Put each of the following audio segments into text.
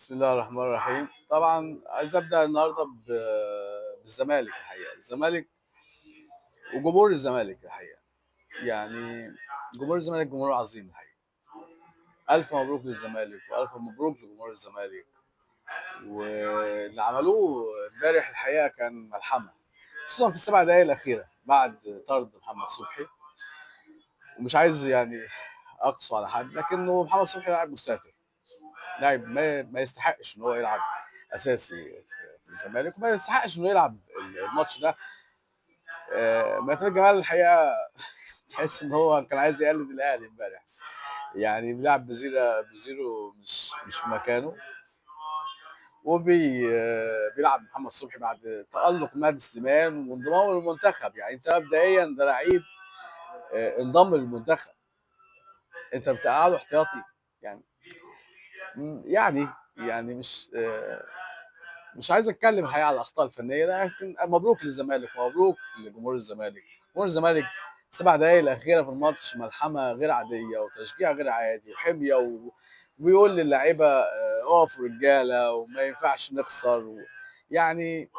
بسم الله الرحمن الرحيم. طبعًا عايز أبدأ النهارده بالزمالك الحقيقة، الزمالك وجمهور الزمالك الحقيقة، يعني جمهور الزمالك جمهور عظيم الحقيقة، ألف مبروك للزمالك وألف مبروك لجمهور الزمالك، واللي عملوه امبارح الحقيقة كان ملحمة، خصوصًا في ال7 دقايق الأخيرة بعد طرد محمد صبحي، ومش عايز يعني أقسو على حد، لكنه محمد صبحي لاعب مستهتر. لاعب ما يستحقش ان هو يلعب اساسي في الزمالك، وما يستحقش انه يلعب الماتش ده. معتمد جمال الحقيقه تحس ان هو كان عايز يقلد الاهلي امبارح، يعني بيلعب بزيرو مش في مكانه، بيلعب محمد صبحي بعد تألق مهدي سليمان وانضمامه للمنتخب. يعني انت مبدئيا ده لعيب انضم للمنتخب، انت بتقعده احتياطي يعني. يعني مش عايز اتكلم الحقيقه على الاخطاء الفنيه، لكن مبروك للزمالك ومبروك لجمهور الزمالك. جمهور الزمالك 7 دقايق الاخيره في الماتش ملحمه غير عاديه وتشجيع غير عادي وحميه وبيقول للاعيبه اقفوا رجاله وما ينفعش نخسر يعني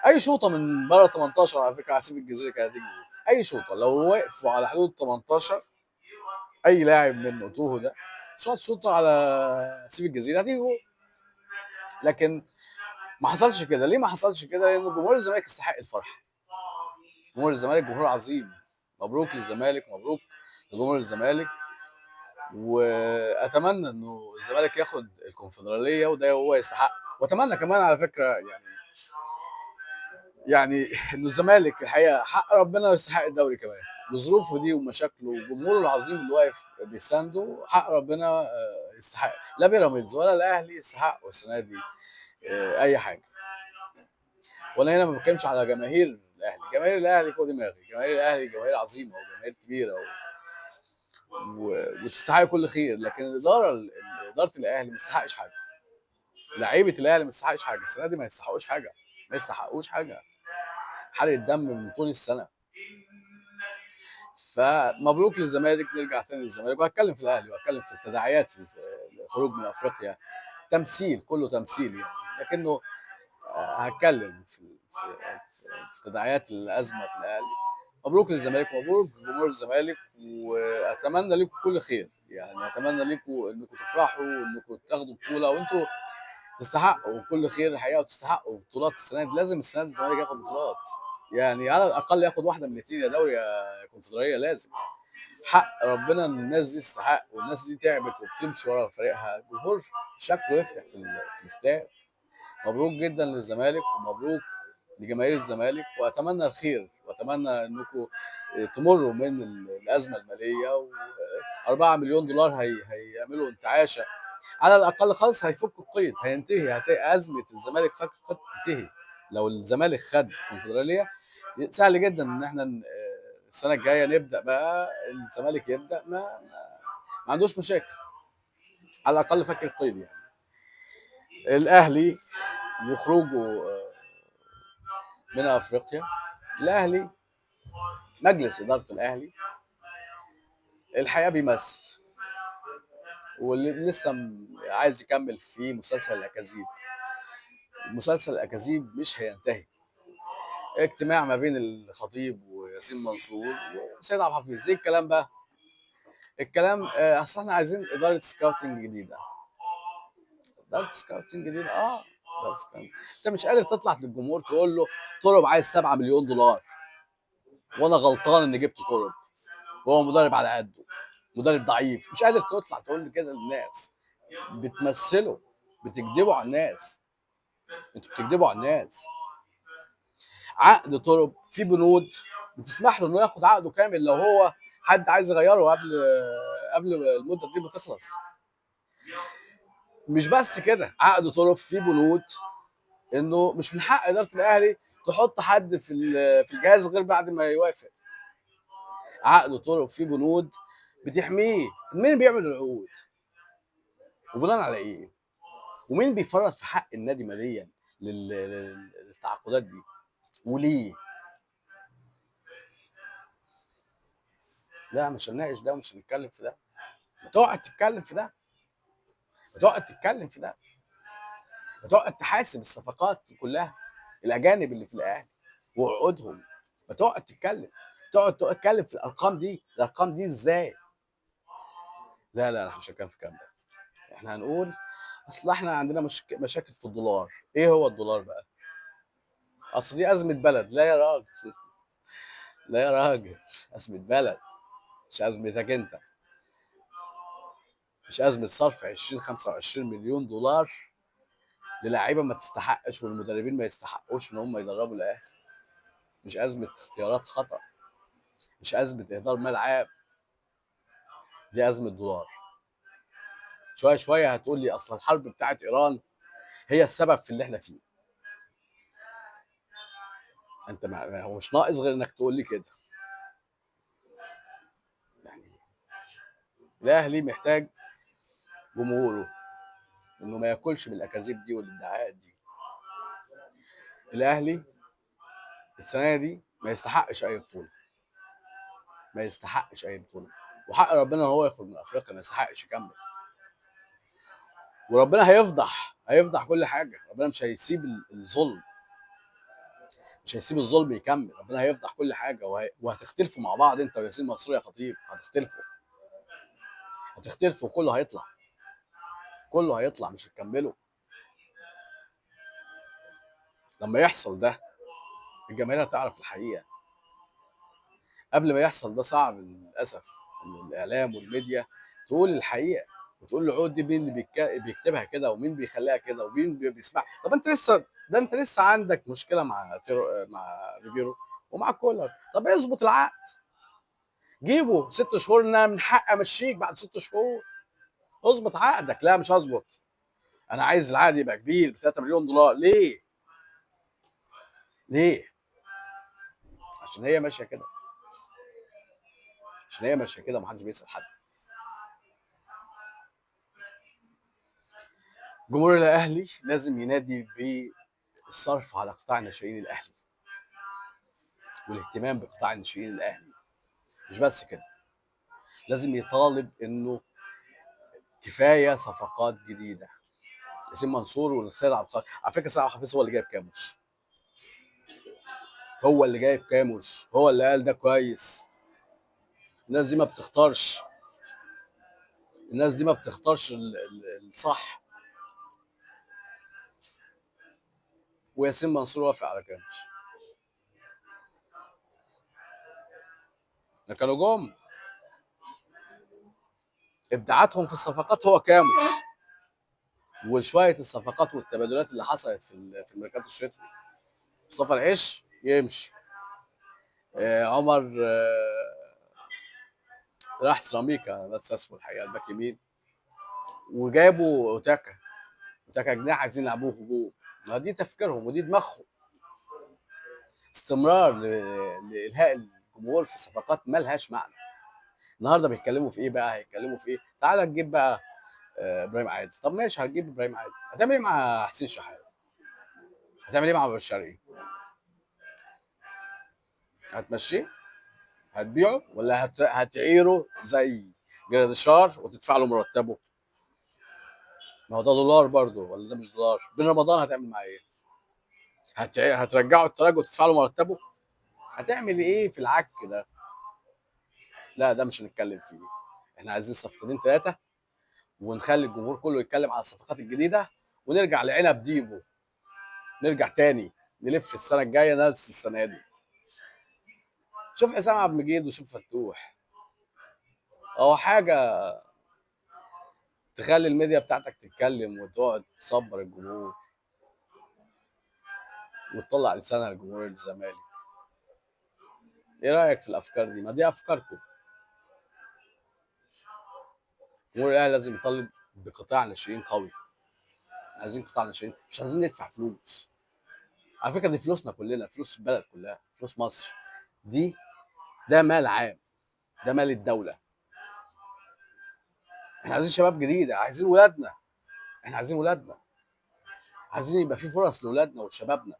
اي شوطه من بره 18 على فكره على سيف الجزيره كانت هتيجي جول. اي شوطه لو وقفوا على حدود 18، اي لاعب من اوتوهو ده شاط شوطه على سيف الجزيره هتيجي جول. لكن ما حصلش كده. ليه ما حصلش كده؟ لان جمهور الزمالك يستحق الفرحه. جمهور الزمالك جمهور عظيم. مبروك للزمالك، مبروك لجمهور الزمالك، واتمنى انه الزمالك ياخد الكونفدراليه وده هو يستحق. واتمنى كمان على فكره يعني انه الزمالك الحقيقه حق ربنا يستحق الدوري كمان بظروفه دي ومشاكله وجمهوره العظيم اللي واقف بيسانده. حق ربنا يستحق. لا بيراميدز ولا الاهلي يستحقوا السنه دي اي حاجه. وانا هنا ما بتكلمش على جماهير الاهلي، جماهير الاهلي فوق دماغي، جماهير الاهلي جماهير عظيمه وجماهير كبيره وتستحق كل خير. لكن اداره الاهلي ما تستحقش حاجه، لعيبه الاهلي ما تستحقش حاجه السنه دي، ما يستحقوش حاجه، ما يستحقوش حاجه. حرق الدم من طول السنه. فمبروك للزمالك. نرجع تاني للزمالك وهتكلم في الاهلي وهتكلم في التداعيات الخروج من افريقيا. تمثيل، كله تمثيل يعني، لكنه هتكلم في تداعيات الازمه في الاهلي. مبروك للزمالك، مبروك لجمهور الزمالك، واتمنى لكم كل خير. يعني اتمنى لكم انكم تفرحوا وانكم تاخدوا بطوله، وانتم تستحقوا كل خير الحقيقه، وتستحقوا بطولات السنه دي. لازم السنه دي الزمالك ياخد بطولات، يعني على الاقل ياخد واحده من الاثنين، يا دوري يا كونفدراليه. لازم. حق ربنا ان الناس دي تستحق، والناس دي تعبت وبتمشي ورا فريقها. الجمهور شكله يفرح في الاستاد. مبروك جدا للزمالك ومبروك لجماهير الزمالك، واتمنى الخير واتمنى انكم تمروا من الازمه الماليه. و4 مليون دولار هيعملوا انتعاشه على الاقل. خالص هيفك القيد، هينتهي، هتلاقي ازمه الزمالك فك القيد تنتهي. لو الزمالك خد الكونفدراليه سهل جدا ان احنا السنه الجايه نبدا بقى الزمالك يبدا ما عندوش مشاكل، على الاقل فك القيد يعني. الاهلي وخروجه من افريقيا، الاهلي مجلس اداره الاهلي الحقيقه بيمثل، واللي لسه عايز يكمل في مسلسل الاكاذيب. مسلسل الاكاذيب مش هينتهي. اجتماع ما بين الخطيب وياسين منصور وسيد عبد الحفيظ. ايه الكلام بقى؟ الكلام اصل احنا عايزين اداره سكاوتنج جديده. اداره سكاوتنج جديده، اداره سكاوتنج. انت مش قادر تطلع للجمهور تقول له طلب عايز 7 مليون دولار وانا غلطان اني جبت طلب وهو مدرب على قده، مدرب ضعيف. مش قادر تطلع تقول كده للناس. بتمثلوا، بتكذبوا على الناس. انتوا بتكذبوا على الناس. عقد طرب في بنود بتسمح له انه ياخد عقده كامل لو هو حد عايز يغيره قبل المده دي ما تخلص. مش بس كده، عقد طرب في بنود انه مش من حق اداره الاهلي تحط حد في الجهاز غير بعد ما يوافق. عقد طرب في بنود بتحميه. مين بيعمل العقود؟ وبناء على ايه؟ ومين بيفرط في حق النادي ماليا للتعاقدات دي؟ وليه؟ لا مش هنناقش ده ومش هنتكلم في ده. ما تقعد تتكلم في ده، ما تقعد تتكلم في ده. بتقعد تحاسب الصفقات كلها، الاجانب اللي في الاهلي وعقودهم، بتقعد تتكلم، تقعد تتكلم في الارقام دي، الارقام دي ازاي؟ لا لا، احنا مش هنتكلم في الكلام ده. احنا هنقول اصل احنا عندنا مشاكل في الدولار. ايه هو الدولار بقى؟ اصل دي ازمه بلد. لا يا راجل، لا يا راجل، ازمه بلد، مش ازمتك انت. مش ازمه صرف 20 25 مليون دولار للاعيبه ما تستحقش والمدربين ما يستحقوش ان هم يدربوا الاهلي. مش ازمه اختيارات خطا، مش ازمه اهدار مال عام، دي ازمه دولار. شويه شويه هتقول لي اصل الحرب بتاعت ايران هي السبب في اللي احنا فيه. انت هو مش ناقص غير انك تقول لي كده. يعني الاهلي محتاج جمهوره انه ما ياكلش من الاكاذيب دي والادعاءات دي. الاهلي السنه دي ما يستحقش اي بطوله، ما يستحقش اي بطوله، وحق ربنا ان هو يخرج من افريقيا، ما يستحقش يكمل. وربنا هيفضح كل حاجه. ربنا مش هيسيب الظلم، مش هيسيب الظلم يكمل. ربنا هيفضح كل حاجه وهتختلفوا مع بعض انت وياسين منصور يا خطيب. هتختلفوا، كله هيطلع، كله هيطلع، مش هتكملوا. لما يحصل ده الجماهير هتعرف الحقيقه. قبل ما يحصل ده صعب للاسف ان الاعلام والميديا تقول الحقيقه وتقول العقود دي مين اللي بيكتبها كده ومين بيخليها كده ومين بيسمع. طب انت لسه، ده انت لسه عندك مشكله مع ريبيرو ومع كولر. طب اظبط العقد، جيبه 6 شهور، انا من حق امشيك بعد 6 شهور. اظبط عقدك. لا مش هظبط، انا عايز العقد يبقى كبير ب 3 مليون دولار. ليه؟ ليه؟ عشان هي ماشيه كده، عشان هي ماشيه كده، محدش بيسال حد. جمهور الاهلي لازم ينادي بالصرف على قطاع ناشئين الاهلي والاهتمام بقطاع ناشئين الاهلي. مش بس كده، لازم يطالب انه كفايه صفقات جديده. ياسين منصور والسيد عبد الحفيظ، على فكره سيد عبد الحفيظ هو اللي جايب كاموش، هو اللي جايب كاموش، هو اللي قال ده كويس. الناس دي ما بتختارش، الناس دي ما بتختارش الصح. وياسين منصور وافق على كاموش. ده كانوا جم ابداعاتهم في الصفقات هو كاموش، وشويه الصفقات والتبادلات اللي حصلت في الميركاتو الشتوي. مصطفى العش يمشي، عمر راح سيراميكا، بس اسمه الحقيقه الباك يمين، وجابوا اوتاكا. اوتاكا جناح عايزين يلعبوه هجوم. ما دي تفكيرهم ودي دماغهم. استمرار لالهاء الجمهور في صفقات مالهاش معنى. النهارده بيتكلموا في ايه بقى؟ هيتكلموا في ايه؟ تعالى نجيب بقى ابراهيم عادل. طب ماشي، هتجيب ابراهيم عادل، هتعمل ايه مع حسين شحات؟ هتعمل ايه مع ابو الشرقي؟ هتمشيه؟ هتبيعه ولا هتعيره زي جراديشار وتدفع له مرتبه؟ ما هو ده دولار برضه ولا ده مش دولار؟ بين رمضان هتعمل معاه ايه؟ هترجعه الترجي وتدفع له مرتبه؟ هتعمل ايه في العك ده؟ لا ده مش هنتكلم فيه. احنا عايزين صفقتين ثلاثه ونخلي الجمهور كله يتكلم على الصفقات الجديده، ونرجع لعنب ديبو، نرجع تاني نلف السنه الجايه نفس السنه دي. شوف حسام عبد المجيد وشوف فتوح، هو حاجه تخلي الميديا بتاعتك تتكلم وتقعد تصبر الجمهور وتطلع لسانها لجمهور الزمالك. ايه رايك في الافكار دي؟ ما دي افكاركم. جمهور الاهلي لازم يطالب بقطاع ناشئين قوي. عايزين قطاع ناشئين، مش عايزين ندفع فلوس. على فكره دي فلوسنا كلنا، فلوس البلد كلها، فلوس مصر دي. ده مال عام، ده مال الدوله. احنا عايزين شباب جديده، عايزين ولادنا، احنا عايزين ولادنا، عايزين يبقى في فرص لاولادنا وشبابنا.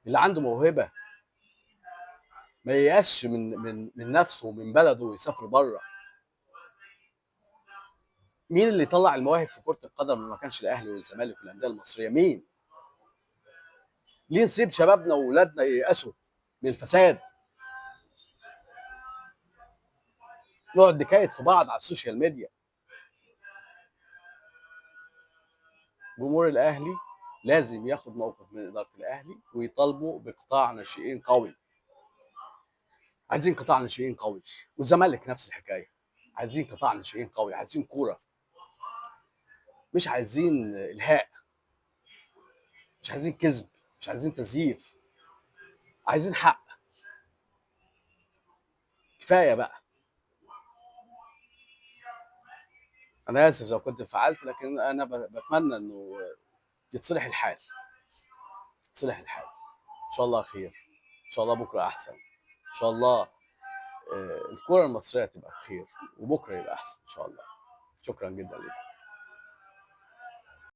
اللي عنده موهبه ما ييأسش من نفسه ومن بلده ويسافر بره. مين اللي طلع المواهب في كره القدم ما كانش الاهلي والزمالك والانديه المصريه؟ مين؟ ليه نسيب شبابنا واولادنا ييأسوا من الفساد؟ نقعد نكايد في بعض على السوشيال ميديا. جمهور الاهلي لازم ياخد موقف من اداره الاهلي ويطالبوا بقطاع ناشئين قوي. عايزين قطاع ناشئين قوي، والزمالك نفس الحكايه. عايزين قطاع ناشئين قوي، عايزين كوره، مش عايزين الهاء، مش عايزين كذب، مش عايزين تزييف، عايزين حق. كفايه بقى. انا اسف لو كنت فعلت، لكن انا بتمنى انه يتصلح الحال، يتصلح الحال. ان شاء الله خير، ان شاء الله بكره احسن، ان شاء الله الكره المصريه تبقى بخير وبكره يبقى احسن ان شاء الله. شكرا جدا لكم.